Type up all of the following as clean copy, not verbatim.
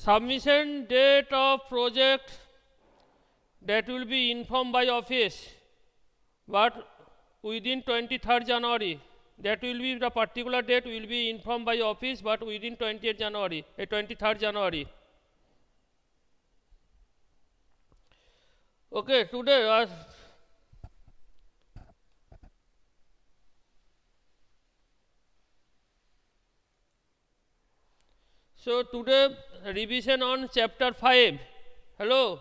Submission date of project that will be informed by office, but within 23rd January. That will be the particular date will be informed by office, but within 20th January, 23rd January. Okay, today so today revision on chapter 5. Hello.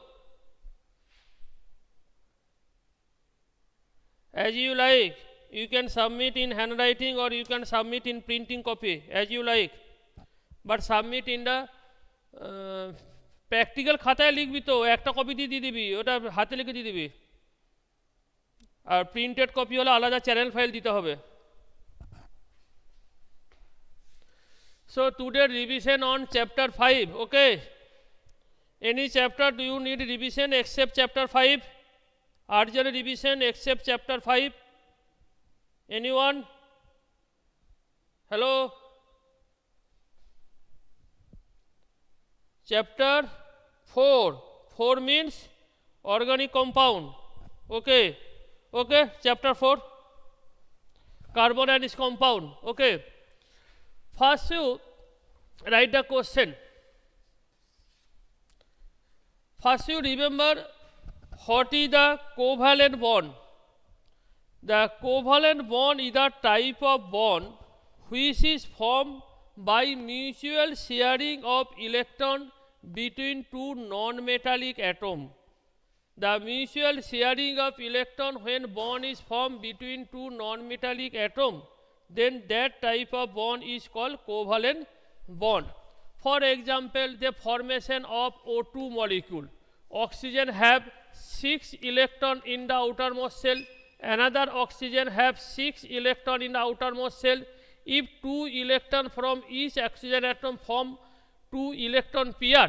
As you like, you can submit in handwriting or you can submit in printing copy, as you like, but submit in the practical খাতায় লিখবি তো, একটা copy দিয়ে দিবি, ওটা হাতে লিখে দিয়ে দিবি, আর প্রিন্টেড কপি হলে আলাদা চ্যানেল ফাইল দিতে হবে। So today revision on chapter 5. Okay, any chapter do you need revision except chapter 5? Urgent revision except chapter 5? Anyone? Hello? Chapter 4. 4 means organic compound. Okay. Okay, chapter 4. Carbon and its compound. Okay. First you write the question. First you remember what is the covalent bond. The covalent bond is the type of bond which is formed by mutual sharing of electron between two non-metallic atoms. The mutual sharing of electron when bond is formed between two non-metallic atoms, then that type of bond is called covalent bond. For example, the formation of O2 molecule. Oxygen have 6 electron in the outermost shell, another oxygen have 6 electron in the outermost shell. If 2 electron from each oxygen atom form 2 electron pair,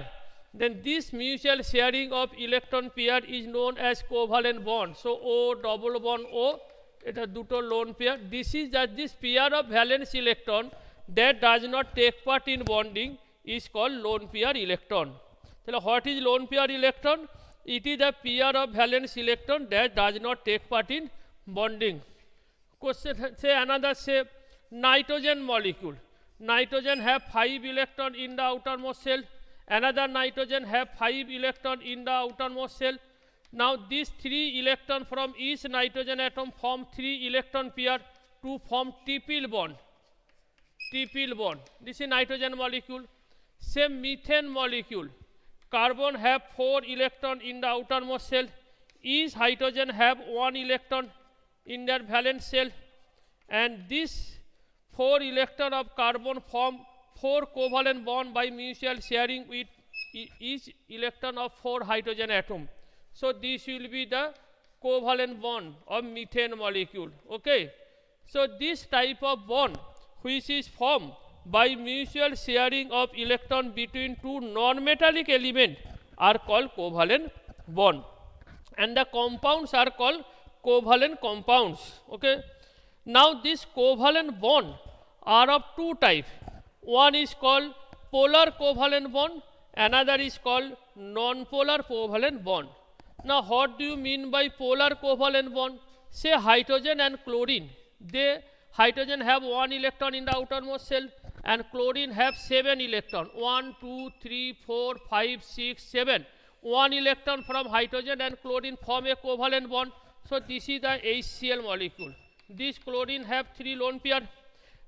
then this mutual sharing of electron pair is known as covalent bond. So O double bond O, এটা দুটো lone pair. This is that this pair of valence electron that does not take part in bonding is called lone pair electron. So what is lone pair electron? It is a pair of valence electron that does not take part in bonding. Question, say another, say nitrogen molecule. Nitrogen have 5 electron in the outermost shell, another nitrogen have 5 electron in the outermost shell. Now these 3 electron from each nitrogen atom form 3 electron pair to form triple bond. Triple bond. This is nitrogen molecule. Same methane molecule. Carbon have 4 electron in the outermost shell. Each hydrogen have 1 electron in their valence shell, and this 4 electron of carbon form 4 covalent bond by mutual sharing with each electron of 4 hydrogen atom. So this will be the covalent bond of methane molecule. Okay. So this type of bond which is formed by mutual sharing of electron between two non-metallic elements are called covalent bond, and the compounds are called covalent compounds. Okay. Now this covalent bond are of two types. One is called polar covalent bond, another is called non-polar covalent bond. Now what do you mean by polar covalent bond? Say hydrogen and chlorine. They hydrogen have 1 electron in the outermost shell and chlorine have 7 electron. 1, 2, 3, 4, 5, 6, 7. 1 electron from hydrogen and chlorine form a covalent bond. So this is the HCl molecule. This chlorine have 3 lone pair.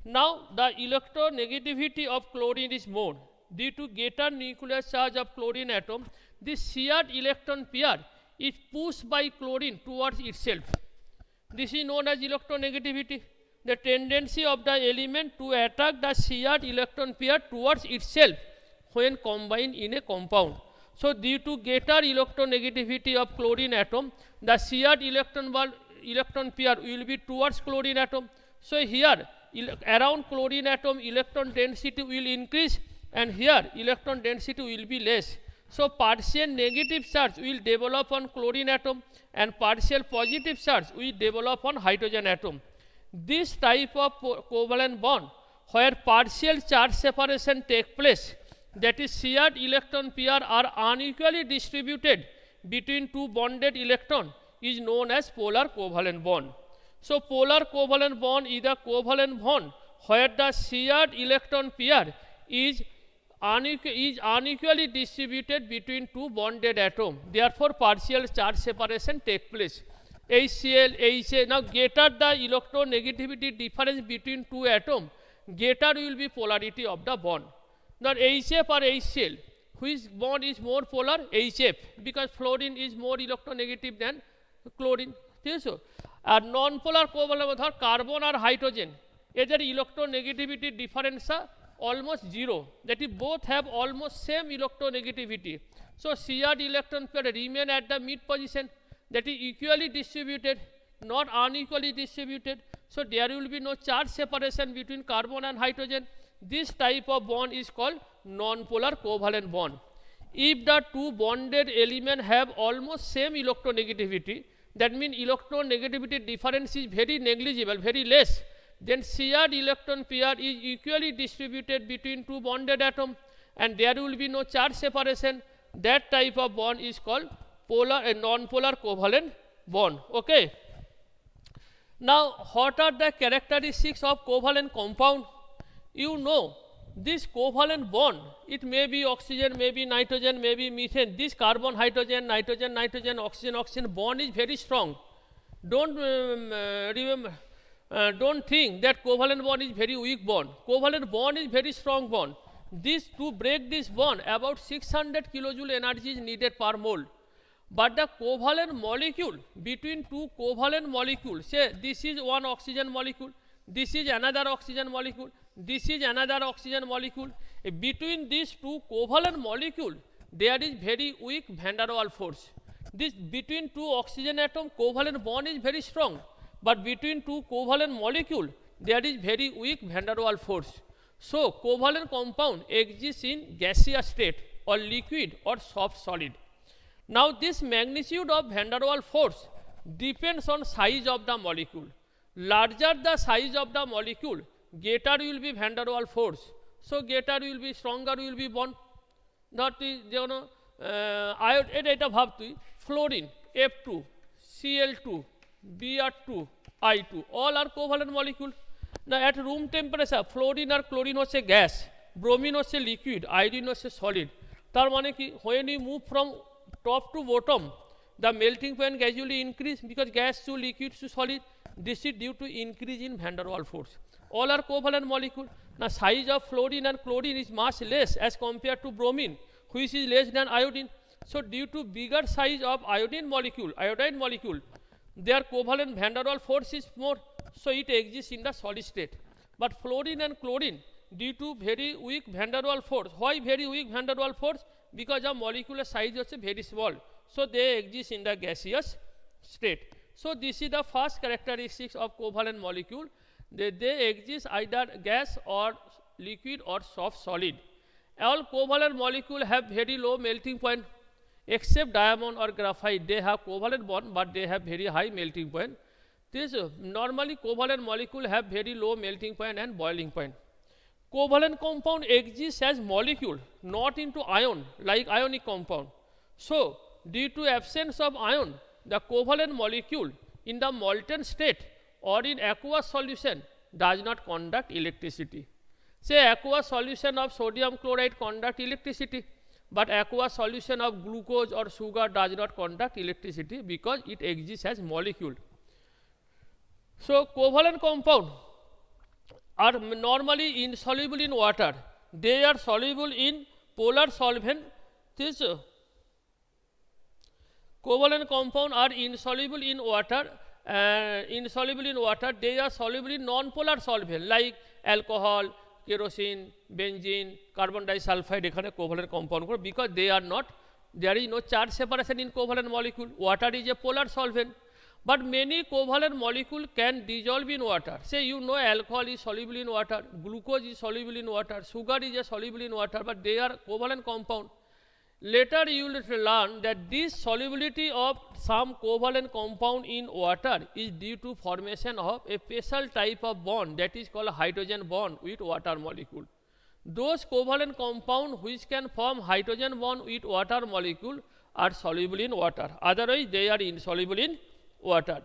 Now the electronegativity of chlorine is more. Due to greater nuclear charge of chlorine atom, this shared electron pair is pushed by chlorine towards itself. This is known as electronegativity. The tendency of the element to attract the shared electron pair towards itself when combined in a compound. So due to greater electronegativity of chlorine atom, the shared electron pair will be towards chlorine atom. So here around chlorine atom electron density will increase, and here electron density will be less. So partial negative charge will develop on chlorine atom and partial positive charge will develop on hydrogen atom. This type of covalent bond where partial charge separation take place, that is shared electron pair are unequally distributed between two bonded electron is known as polar covalent bond. So polar covalent bond is a covalent bond where the shared electron pair is unequally distributed between two bonded atoms. Therefore, partial charge separation take place. HCl, HA. Now, greater the electronegativity difference between two atoms, greater will be polarity of the bond. Now, HF or HCl, which bond is more polar? HF, because fluorine is more electronegative than chlorine. So, R non-polar covalent ধর carbon আর hydrogen এদের electronegativity difference almost zero, that is both have almost same electronegativity. So shared electron pair remain at the mid position, that is equally distributed, not unequally distributed. So there will be no charge separation between carbon and hydrogen. This type of bond is called non-polar covalent bond. If the two bonded elements have almost same electronegativity, that means electronegativity difference is very negligible, very less, then shared electron pair is equally distributed between two bonded atoms and there will be no charge separation. That type of bond is called polar and non-polar covalent bond. Okay. Now, what are the characteristics of covalent compound? You know, this covalent bond, it may be oxygen, may be nitrogen, may be methane. This carbon, hydrogen, nitrogen, nitrogen, oxygen, oxygen bond is very strong. Don't don't think that covalent bond is very weak bond. Covalent bond is very strong bond. This to break this bond, about 600 kilojoule energy is needed per mole. But the covalent molecule between two covalent molecules, say this is one oxygen molecule, this is another oxygen molecule, this is another oxygen molecule. Between these two covalent molecules, there is very weak van der Waals force. This between two oxygen atom covalent bond is very strong, but between two covalent molecules, there is very weak van der Waals force. So covalent compound exists in gaseous state or liquid or soft solid. Now this magnitude of van der Waals force depends on size of the molecule. Larger the size of the molecule, greater will be van der Waals force. So greater will be, stronger will be bond. That is, you know, এটা ভাব তুই fluorine F2, Cl2, Br2, I2, all are covalent molecule. Now at room temperature, fluorine R chlorine হচ্ছে gas, bromine হচ্ছে liquid, iodine হচ্ছে solid. তার মানে কি, when you move from top to bottom, the melting point gradually increase because gas to liquid to solid. This is due to increase in van der Waals force. All are covalent molecule. Now size of fluorine and chlorine is much less as compared to bromine, which is less than iodine. So due to bigger size of iodine molecule, their covalent van der Waals force is more, so it exists in the solid state. But fluorine and chlorine, due to very weak van der Waals force. Why very weak van der Waals force? Because the molecular size is very small, so they exist in the gaseous state. So this is the first characteristics of covalent molecule. They exist either gas or liquid or soft solid. All covalent molecules have very low melting point, except diamond or graphite. They have covalent bond, but they have very high melting point. This normally covalent molecule have very low melting point and boiling point. Covalent compound exists as molecule, not into ion like ionic compound. So due to absence of ion, the covalent molecule in the molten state or in aqueous solution does not conduct electricity. Say aqueous solution of sodium chloride conduct electricity, but aqueous solution of glucose or sugar does not conduct electricity because it exists as molecule. So covalent compound are normally insoluble in water. They are soluble in polar solvent. This covalent compound are insoluble in water. They are soluble in non-polar solvent like alcohol, kerosene, benzene, carbon disulfide. এখানে covalent compound because they are not, there is no charge separation in covalent molecule. Water is a polar solvent, but many covalent molecule can dissolve in water. Say you know alcohol is soluble in water, glucose is soluble in water, sugar is soluble in water, but they are covalent compound. Later you will learn that this solubility of some covalent compound in water is due to formation of a special type of bond that is called hydrogen bond with water molecule. Those covalent compounds which can form hydrogen bond with water molecule are soluble in water. Otherwise, they are insoluble in water.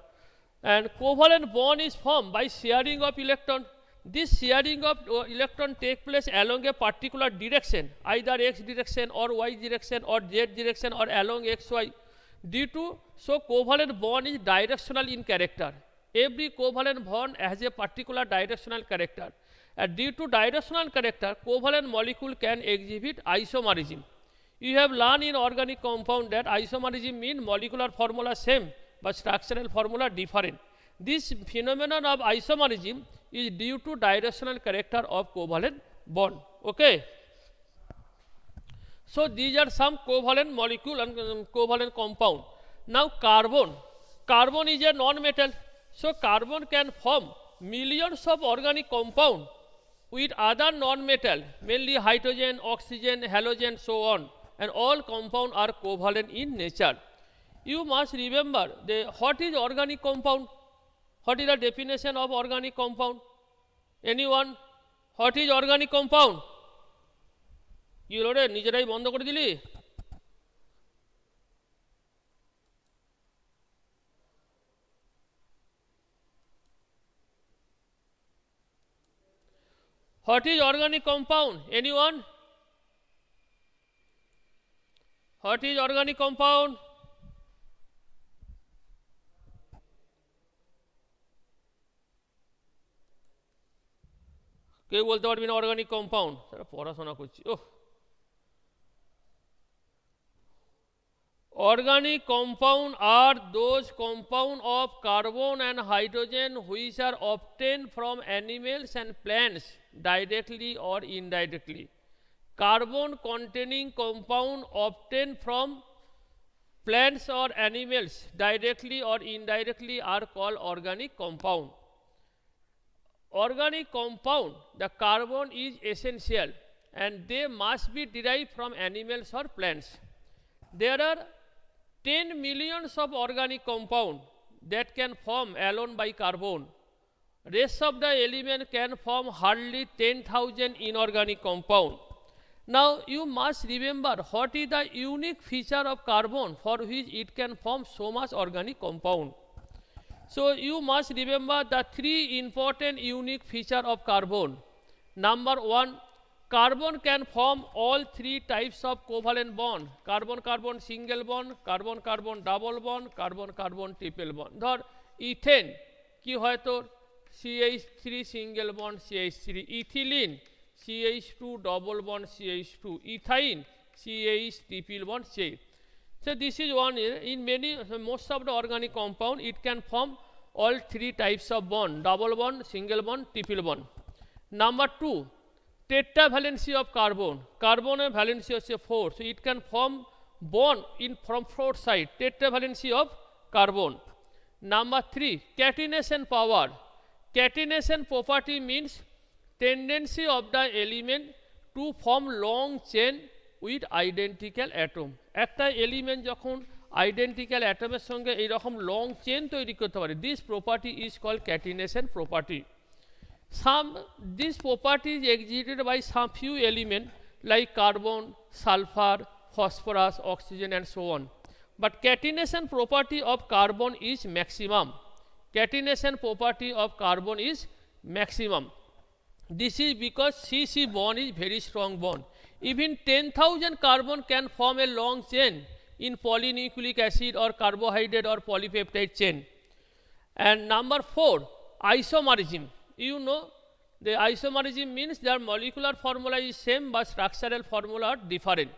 And covalent bond is formed by sharing of electron. This sharing of electron take place along a particular direction, either x direction or y direction or z direction or along xy. So covalent bond is directional in character. Every covalent bond has a particular directional character. And due to directional character, covalent molecule can exhibit isomerism. You have learned in organic compound that isomerism means molecular formula same but structural formula different. This phenomenon of isomerism is due to directional character of covalent bond. Okay. So these are some covalent molecule and covalent compound. Now carbon. Carbon is a non-metal. So carbon can form millions of organic compound with other non-metal, mainly hydrogen, oxygen, halogen, so on. And all compounds are covalent in nature. You must remember what is organic compound? What is the definition of organic compound? Anyone? What is organic compound? কি হলো রে নিজেরাই বন্ধ করে দিলি? What is organic compound? Anyone? What is organic compound? কেউ বলতে পারবি না অর্গানিক কম্পাউন্ড? তারা পড়াশোনা করছি। Organic compound are those compounds of carbon and hydrogen which are obtained from animals and plants directly or indirectly. Carbon containing compound obtained from plants or animals directly or indirectly are called organic compound. Organic compound, the carbon is essential and they must be derived from animals or plants. There are 10 millions of organic compound that can form alone by carbon. Rest of the element can form hardly 10,000 inorganic compound. Now you must remember what is the unique feature of carbon for which it can form so much organic compound. So you must remember the three important unique feature of carbon. Number one, carbon can form all three types of covalent bond. Carbon-carbon single bond, carbon-carbon double bond, carbon-carbon triple bond. ধর ethane কি হয় তোর CH3 single bond CH3, ethylene CH2 double bond CH2, ethyne CH triple bond CH. So this is one in most of the organic compound it can form all three types of bond, double bond, single bond, triple bond. Number two, tetravalency of carbon. Carbon valency is 4, so it can form bond from 4 sides, tetravalency of carbon. Number 3, catenation power. Catenation property means tendency of the element to form long chain with identical atom. একটা element যখন identical অ্যাটমের সঙ্গে এইরকম long chain তৈরি করতে পারে, this property is called catenation property. This property is exhibited by some few elements like carbon, sulfur, phosphorus, oxygen and so on. But catenation property of carbon is maximum. Catenation property of carbon is maximum. This is because CC bond is very strong bond. Even 10,000 carbon can form a long chain in polynucleic acid or carbohydrate or polypeptide chain. And number 4, isomerism. You know the isomerism means their molecular formula is same but structural formula are different.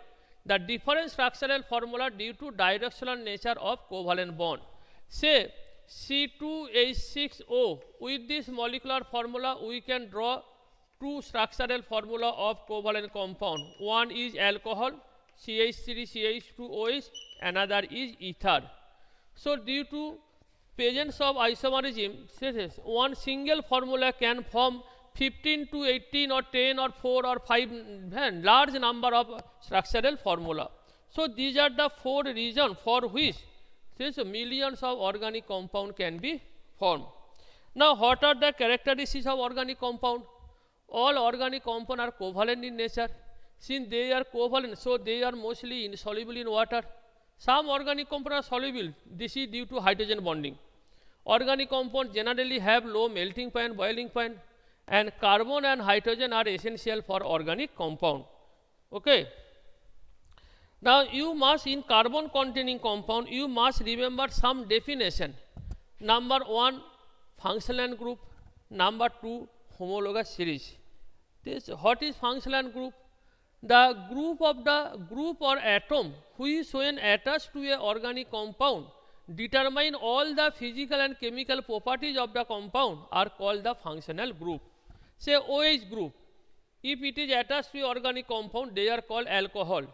The different structural formula due to directional nature of covalent bond. Say C2H6O, with this molecular formula we can draw two structural formula of covalent compound. One is alcohol CH3CH2OH, another is ether. So due to presence of isomerism, one single formula can form 15 to 18 or 10 or 4 or 5 large number of structural formula. So these are the 4 reasons for which millions of organic compound can be formed. Now what are the characteristics of organic compound? all organic compounds are covalent in nature. Since they are covalent, so they are mostly insoluble in water. Some organic compounds are soluble. This is due to hydrogen bonding. Organic compounds generally have low melting point, boiling point, and carbon and hydrogen are essential for organic compound. Okay. Now you must, in carbon containing compound, you must remember some definition. Number 1, functional group. Number 2, homologous series. This, what is functional group? The group or atom which when attached to a organic compound determine all the physical and chemical properties of the compound are called the functional group. Say OH group, if it is attached to organic compound, they are called alcohol.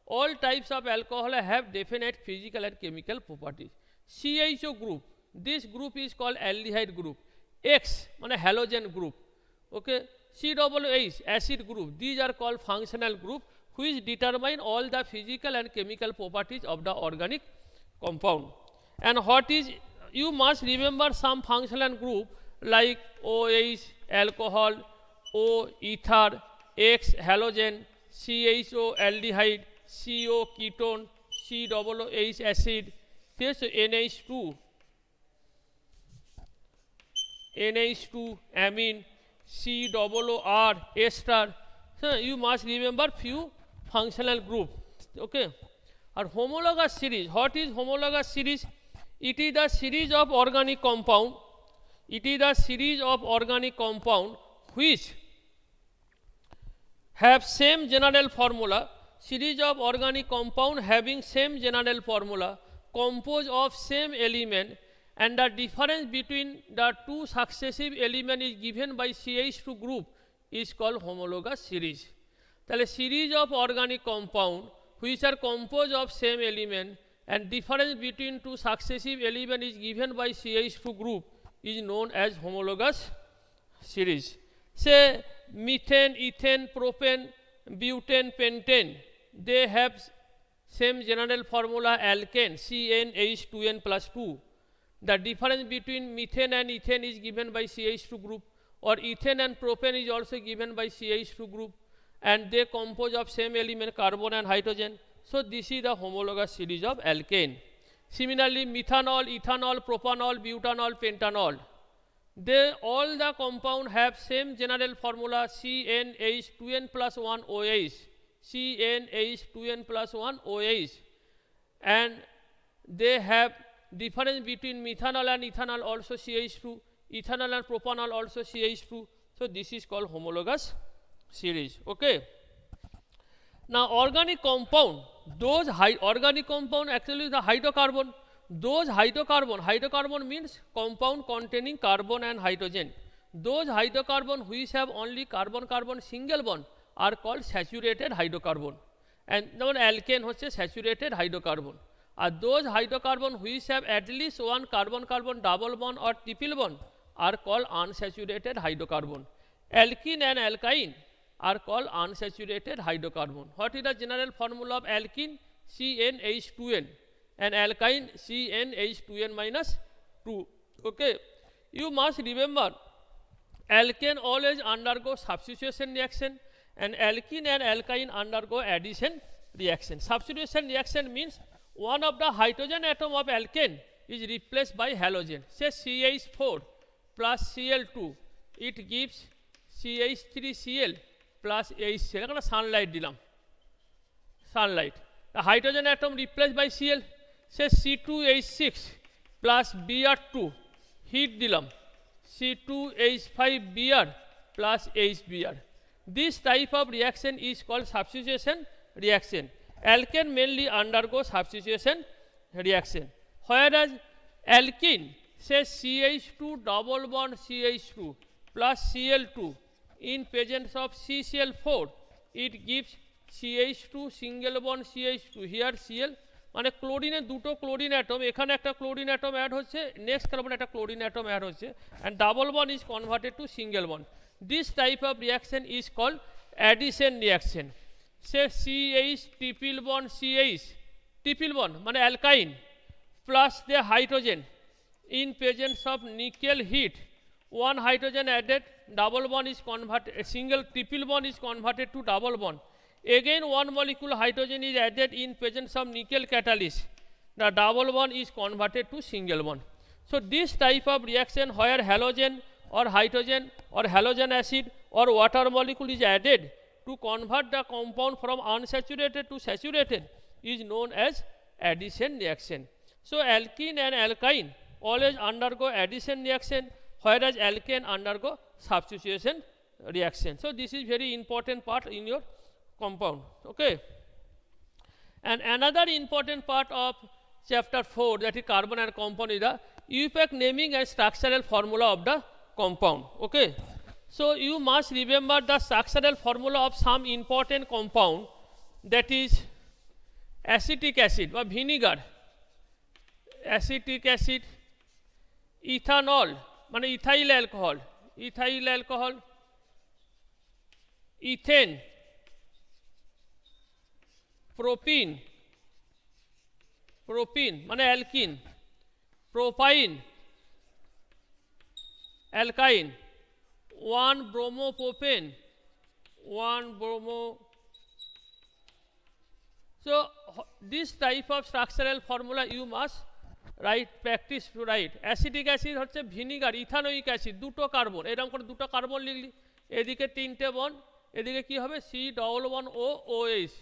All types of alcohol have definite physical and chemical properties. CHO group, this group is called aldehyde group. X means halogen group. Okay. COOH acid group, these are called functional group which determine all the physical and chemical properties of the organic compound. And what is, you must remember some functional group like OH alcohol, O ether, X halogen, CHO aldehyde, CO ketone, COOH acid, NH2 amine, COOR ester. So you must remember few functional group. Okay. Or homologous series. What is homologous series? It is the series of organic compound. It is the series of organic compound which have same general formula. Series of organic compound having same general formula, composed of same element, and the difference between the two successive elements is given by CH2 group is called homologous series. তাহলে series of organic compound which are composed of same element and difference between two successive elements is given by CH2 group is known as homologous series. Say methane, ethane, propane, butane, pentane, they have same general formula alkane CnH2n plus 2. The difference between methane and ethane is given by CH2 group, or ethane and propane is also given by CH2 group, and they compose of same element carbon and hydrogen. So this is the homologous series of alkane. Similarly, methanol, ethanol, propanol, butanol, pentanol, they all the compound have same general formula CnH2n plus 1 OH, CnH2n plus 1 OH, and they have difference between methanol and ethanol also CH2, ethanol and propanol also CH2. So this is called homologous series. Okay. Now organic compound, those organic compound actually the hydrocarbon, those hydrocarbon means compound containing carbon and hydrogen. Those hydrocarbon which have only carbon single bond are called saturated hydrocarbon, and যেমন alkane হচ্ছে saturated hydrocarbon. And those hydrocarbon which have at least one carbon double bond or triple bond are called unsaturated hydrocarbon. Alkene and alkyne are called unsaturated hydrocarbon. What is the general formula of alkene? CnH2n, and alkyne CnH2n minus 2. Okay. You must remember alkane always undergo substitution reaction, and alkene and alkyne undergo addition reaction. Substitution reaction means one of the hydrogen atom of alkane is replaced by halogen. Say CH4 plus Cl2, it gives CH3Cl plus HCl. এখানে sunlight দিলাম, sunlight. The hydrogen atom replaced by Cl. Say C2H6 plus Br2, heat দিলাম, C2H5Br plus HBr. This type of reaction is called substitution reaction. Alkane mainly undergo substitution reaction, whereas alkene, say CH2 double bond CH2 plus Cl2 in presence of CCl4, it gives CH2 single bond CH2. Here Cl মানে ক্লোরিনের দুটো chlorine atom, এখানে একটা chlorine atom add হচ্ছে, next carbon একটা chlorine atom add হচ্ছে, and double bond is converted to single bond. This type of reaction is called addition reaction. Say CH triple bond CH, triple bond মানে alkyne plus the hydrogen in presence of nickel heat one hydrogen added, double bond is converted, a single triple bond is converted to double bond. Again one molecule hydrogen is added in presence of nickel catalyst. The double bond is converted to single bond. So this type of reaction where halogen or hydrogen or halogen acid or water molecule is added to convert the compound from unsaturated to saturated is known as addition reaction. So alkene and alkyne always undergo addition reaction, whereas alkane undergo substitution reaction. So this is very important part in your compound. Okay. And another important part of chapter 4, that is carbon and compound, is the UPAC naming and structural formula of the compound. Okay. So you must remember the structural formula of some important compound, that is acetic acid or vinegar, acetic acid, ethanol, মানে ethyl alcohol, ethane, propene মানে alkene, propyne, alkyne, 1 bromopropane, 1 bromo. So this type of structural formula you must write, practice to write. Acetic acid হচ্ছে vinegar, ethanoic acid, দুটো carbon, এরকম করে দুটো carbon লিখলি, এদিকে তিনটে বন, এদিকে কি হবে C11OOH,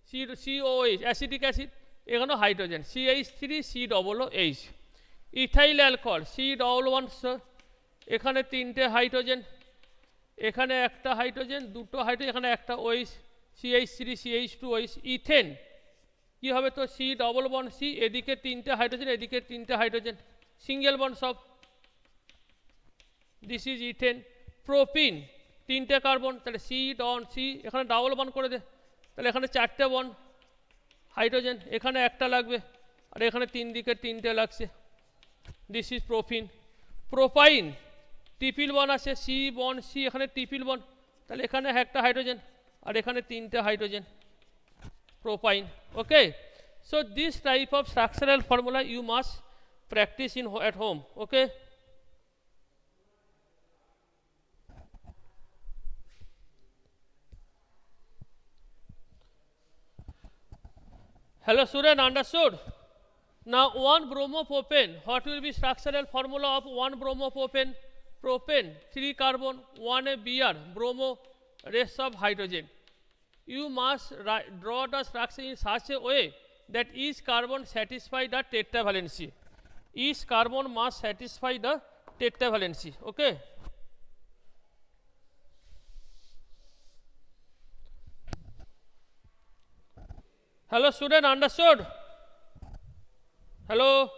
COOH, অ্যাসিটিক অ্যাসিড, এখানে hydrogen CH3COOH, ethyl alcohol C11, এখানে তিনটে হাইড্রোজেন, এখানে একটা হাইড্রোজেন, দুটো হাইড্রোজেন, এখানে একটা OH, CH3CH2OH, ইথেন কি হবে তো C11C, এদিকে তিনটে হাইড্রোজেন, এদিকে তিনটে হাইড্রোজেন, সিঙ্গেল বন্ড সব, দিস ইজ ইথেন। প্রোপিন তিনটে কার্বন, তাহলে C এখানে ডাবল বন্ড করে দে, তাহলে এখানে চারটে বন্ড হাইড্রোজেন, এখানে একটা লাগবে, আর এখানে তিন দিকে তিনটে লাগছে, this is propene. Propyne triple bond আছে, C, এখানে ট্রিপল বন্ড, তাহলে এখানে একটা হাইড্রোজেন আর এখানে তিনটে hydrogen, propine. Okay, so this type of structural formula you must practice at home. Okay, hello student, understood? Now 1 bromopropane, what will be structural formula of 1 bromopropane? Propane 3 carbon, 1 Br, bromo, rest of hydrogen. You must draw the structure in such a way that each carbon satisfy the tetravalency. Each carbon must satisfy the tetravalency. Okay. Hello student, understood? Hello.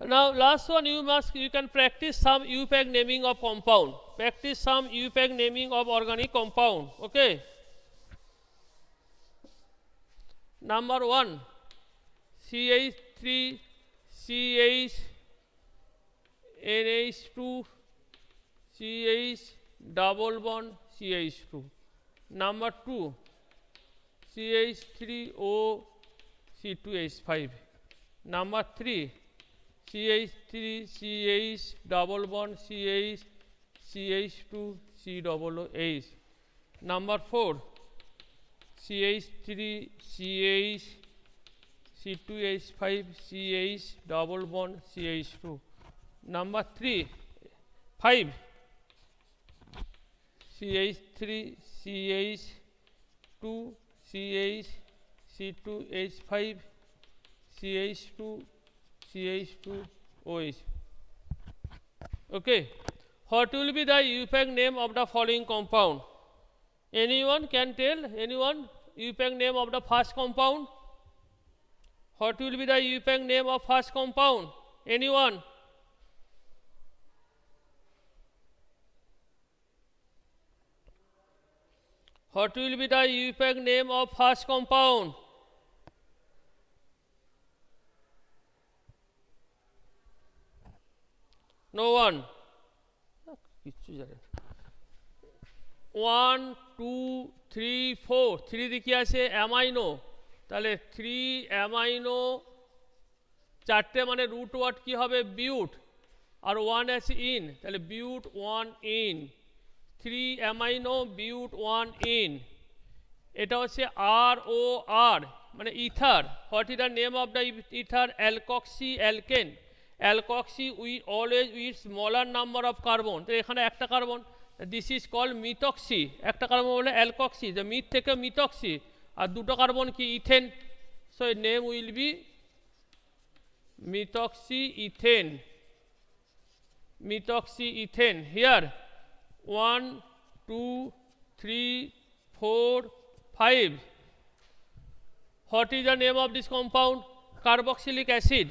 Now last one, you can practice some UPAC naming of compound. Practice some UPAC naming of organic compound. Okay. Number 1, CH3 CH NH2 CH double bond CH2. Number 2, CH3O C2H5. Number 3, CH3 CH double bond CH CH2 COOH. Number 4, CH3 CH C2H5 CH double bond CH2. Number 5, CH3 CH2 CH C2H5 CH2 CH2OH. Okay. What will be the UPAC name of the following compound? Anyone can tell? Anyone? UPAC name of the first compound? What will be the UPAC name of first compound? Anyone? What will be the UPAC name of first compound? No one. 1, 2, 3, 4. 3 দিকে আছে amino, তাহলে 3 amino চারটে মানে root word কী হবে বিউট আর 1 আছে ene তাহলে but 1 ene 3 amino but 1 ene এটা হচ্ছে ROR মানে ether what is the name of the ether alkoxy alkane alkoxy we always with smaller number of carbon তো এখানে একটা carbon this is call methoxy একটা কার্বন বলে alkoxy যে meth থেকে মিথক্সি আর দুটো কার্বন কি ethane so name will be methoxyethane here 1 2 3 4 5 what is the name of this compound carboxylic acid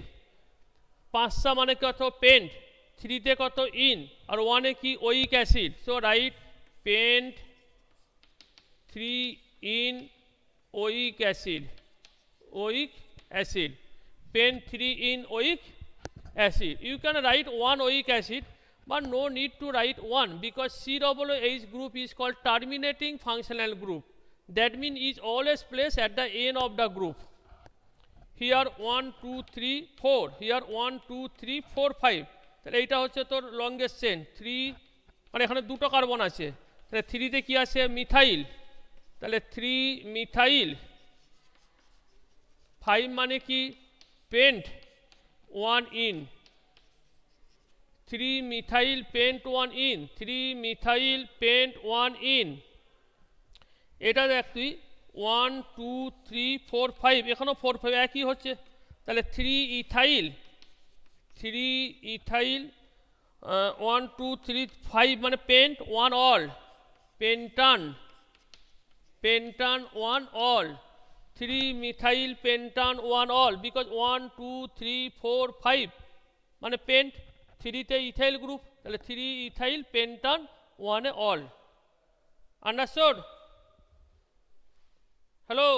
5টা মানে কত পেন্ট 3 তে কত ইন আর 1 এ কি oic acid so write pent 3 yn oic acid pen 3 in oic acid you can write 1 oic acid but no need to write 1 because COOH group is called terminating functional group that means is always placed at the end of the group here 1 2 3 4 here 1 2 3 4 5 তাহলে এইটা হচ্ছে তোর longest chain 3 মানে এখানে দুটো carbon আছে তাহলে 3 তে কি আছে মিথাইল তাহলে 3 মিথাইল 5 মানে কি paint 1 in 3 methyl pent 1 in 3 methyl pent 1 in এটা দেখ তুই 1 2 3 4 5 এখানেও 4 5 একই হচ্ছে তাহলে 3 ইথাইল 1 2 3 5 মানে paint 1 all পেন্টান 1 all 3 methyl pentan 1 all because 1 2 3 4 5 মানে পেন্ট 3 তে ইথাইল গ্রুপ তাহলে 3 ethyl পেন্টান 1 A all understood hello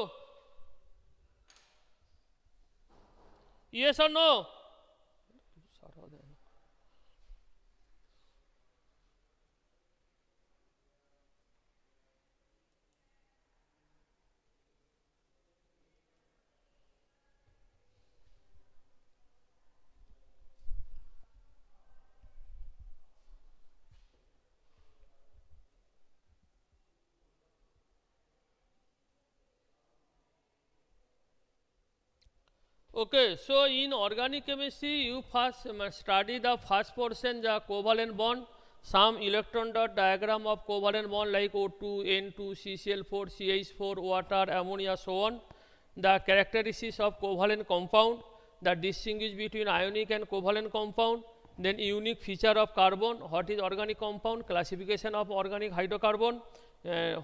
yes or no okay so in organic chemistry you first study the first portion the covalent bond some electron dot diagram of covalent bond like O2 N2 CCl4 CH4 water ammonia so on the characteristics of covalent compound the distinguish between ionic and covalent compound then unique feature of carbon what is organic compound classification of organic hydrocarbon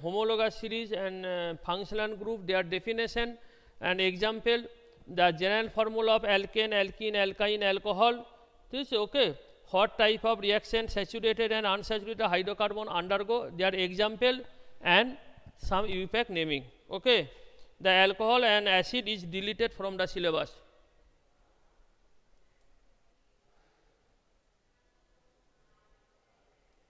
homologous series and functional group their definition and example the general formula of alkane alkene alkyne alcohol this is okay what type of reaction saturated and unsaturated hydrocarbon undergo their example and some UPAC naming okay the alcohol and acid is deleted from the syllabus